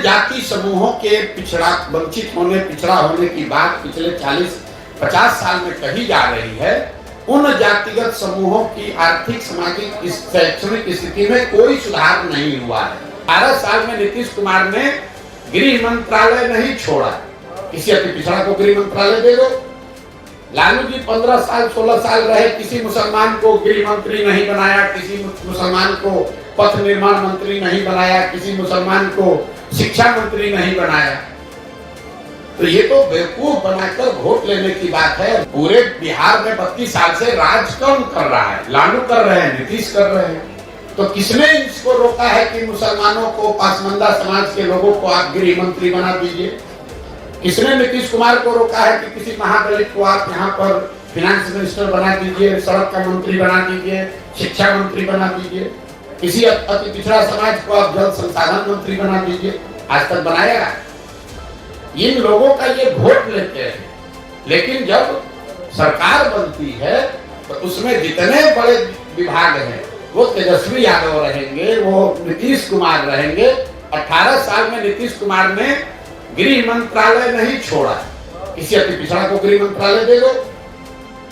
जाति समूहों के वंचित होने, पिछड़ा होने की बात पिछले 40-50 साल में कही जा रही है, उन जातिगत समूहों की आर्थिक, सामाजिक, शैक्षणिक स्थिति में कोई सुधार नहीं हुआ है। 18 साल में नीतीश कुमार ने गृह मंत्रालय नहीं छोड़ा, किसी अति पिछड़ा को गृह मंत्रालय दे दो। लालू जी 15 साल 16 साल रहे, किसी मुसलमान को गृह मंत्री नहीं बनाया, किसी मुसलमान को पथ निर्माण मंत्री नहीं बनाया, किसी मुसलमान को शिक्षा मंत्री नहीं बनाया। तो ये तो बेवकूफ बनाकर वोट लेने की बात है। पूरे बिहार में 32 साल से राज कौन कर रहा है? लालू कर रहे हैं, नीतीश कर रहे हैं। तो किसने इसको रोका है कि मुसलमानों को, पासमंदा समाज के लोगों को आप गृह मंत्री बना दीजिए? किसने नीतीश कुमार को रोका है कि किसी महादलित को आप यहाँ पर फिनेंस मिनिस्टर बना दीजिए, सड़क का मंत्री बना दीजिए, शिक्षा मंत्री बना दीजिए, किसी अति पिछड़ा समाज को आप जल संसाधन मंत्री बना दीजिए? आज तक बनाया? इन लोगों का ये वोट लेते हैं, लेकिन जब सरकार बनती है तो उसमें जितने बड़े विभाग हैं वो तेजस्वी यादव रहेंगे, वो नीतीश कुमार रहेंगे। 18 साल में नीतीश कुमार ने गृह मंत्रालय नहीं छोड़ा, किसी अति पिछड़ा को गृह मंत्रालय दे दो।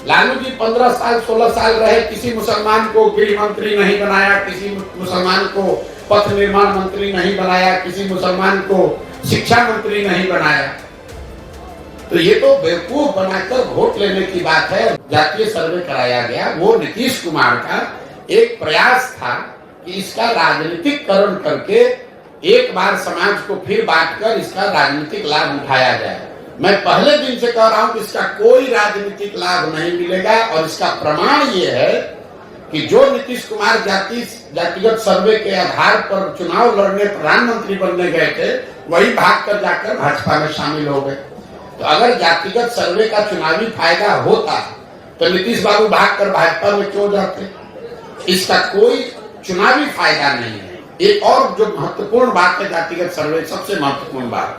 लालू जी 15 साल 16 साल रहे, किसी मुसलमान को गृह मंत्री नहीं बनाया, किसी मुसलमान को पथ निर्माण मंत्री नहीं बनाया, किसी मुसलमान को शिक्षा मंत्री नहीं बनाया। तो ये तो बेवकूफ बनाकर वोट लेने की बात है। जातीय सर्वे कराया गया, वो नीतीश कुमार का एक प्रयास था कि इसका राजनीतिकरण करके एक बार समाज को फिर बांटकर इसका राजनीतिक लाभ उठाया जाए। मैं पहले दिन से कह रहा हूं कि इसका कोई राजनीतिक लाभ नहीं मिलेगा, और इसका प्रमाण ये है कि जो नीतीश कुमार जातिगत सर्वे के आधार पर चुनाव लड़ने, प्रधानमंत्री बनने गए थे, वही भागकर जाकर भाजपा में शामिल हो गए। तो अगर जातिगत सर्वे का चुनावी फायदा होता तो नीतीश बाबू भागकर भाजपा में क्यों जाते? इसका कोई चुनावी फायदा नहीं है। एक और जो महत्वपूर्ण बात है जातिगत सर्वे, सबसे महत्वपूर्ण बात,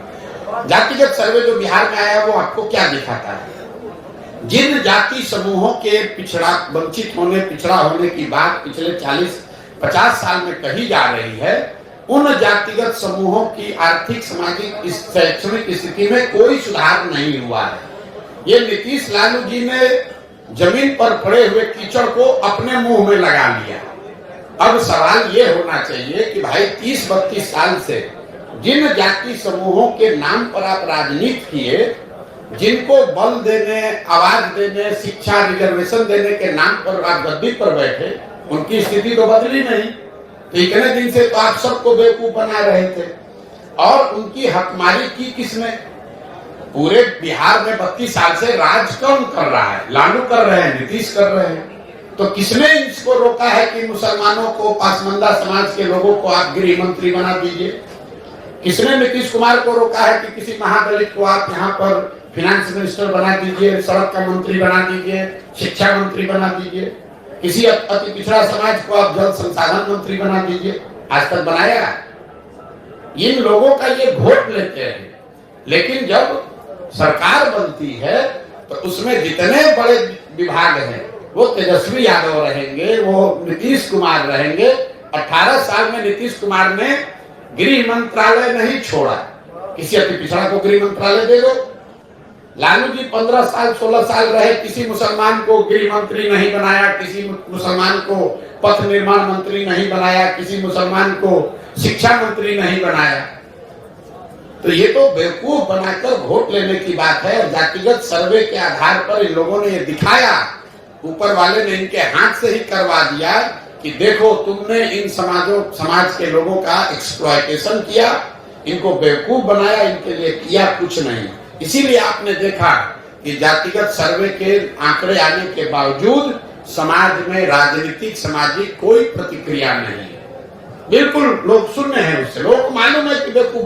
जातिगत सर्वे जो बिहार में आया वो आपको क्या दिखाता है? जिन जाति समूहों के वंचित होने, पिछड़ा होने की बात पिछले 40-50 साल में कही जा रही है, उन जातिगत समूहों की आर्थिक, सामाजिक, शैक्षणिक स्थिति में कोई सुधार नहीं हुआ है। ये नीतीश लालू जी ने जमीन पर पड़े हुए कीचड़ को अपने मुंह में लगा लिया। अब सवाल ये होना चाहिए कि भाई 30-32 साल से जिन जाति समूहों के नाम पर आप राजनीति किए, जिनको बल देने, आवाज देने, शिक्षा, रिजर्वेशन देने के नाम पर आप गद्दी पर बैठे, उनकी स्थिति तो बदली नहीं। तो इतने दिन से तो आप सबको बेवकूफ बना रहे थे, और उनकी हकमारी की किसने? पूरे बिहार में 32 साल से राज कौन कर रहा है? लालू कर रहे हैं, नीतीश कर रहे हैं। तो किसने इसको रोका है कि मुसलमानों को, पासमंदा समाज के लोगों को आप गृह मंत्री बना दीजिए? किसने नीतीश कुमार को रोका है कि किसी महादलित को आप यहाँ पर फिनेंस मिनिस्टर बना दीजिए, सड़क का मंत्री बना दीजिए, शिक्षा मंत्री बना दीजिए, किसी अति पिछड़ा समाज को आप जल संसाधन मंत्री बना दीजिए? आज तक बनाया? इन लोगों का ये वोट लेते हैं, लेकिन जब सरकार बनती है तो उसमें जितने बड़े विभाग हैं वो तेजस्वी यादव रहेंगे, वो नीतीश कुमार रहेंगे। 18 साल में नीतीश कुमार ने गृह मंत्रालय नहीं छोड़ा, किसी अति पिछड़ा को गृह मंत्रालय दे दो। लालू जी 15 साल 16 साल रहे, किसी मुसलमान को गृह मंत्री नहीं बनाया, किसी मुसलमान को पथ निर्माण मंत्री नहीं बनाया, किसी मुसलमान को शिक्षा मंत्री नहीं बनाया। तो ये तो बेवकूफ बनाकर वोट लेने की बात है। जातिगत सर्वे के आधार पर इन लोगों ने ये दिखाया, ऊपर वाले ने इनके हाथ से ही करवा दिया कि देखो तुमने इन समाज के लोगों का एक्सप्लॉयटेशन किया, इनको बेवकूफ बनाया, इनके लिए किया कुछ नहीं। इसीलिए आपने देखा कि जातिगत सर्वे के आंकड़े आने के बावजूद समाज में राजनीतिक, सामाजिक कोई प्रतिक्रिया नहीं है। बिल्कुल लोग शून्य है उससे। लोग मालूम है कि बेवकूफ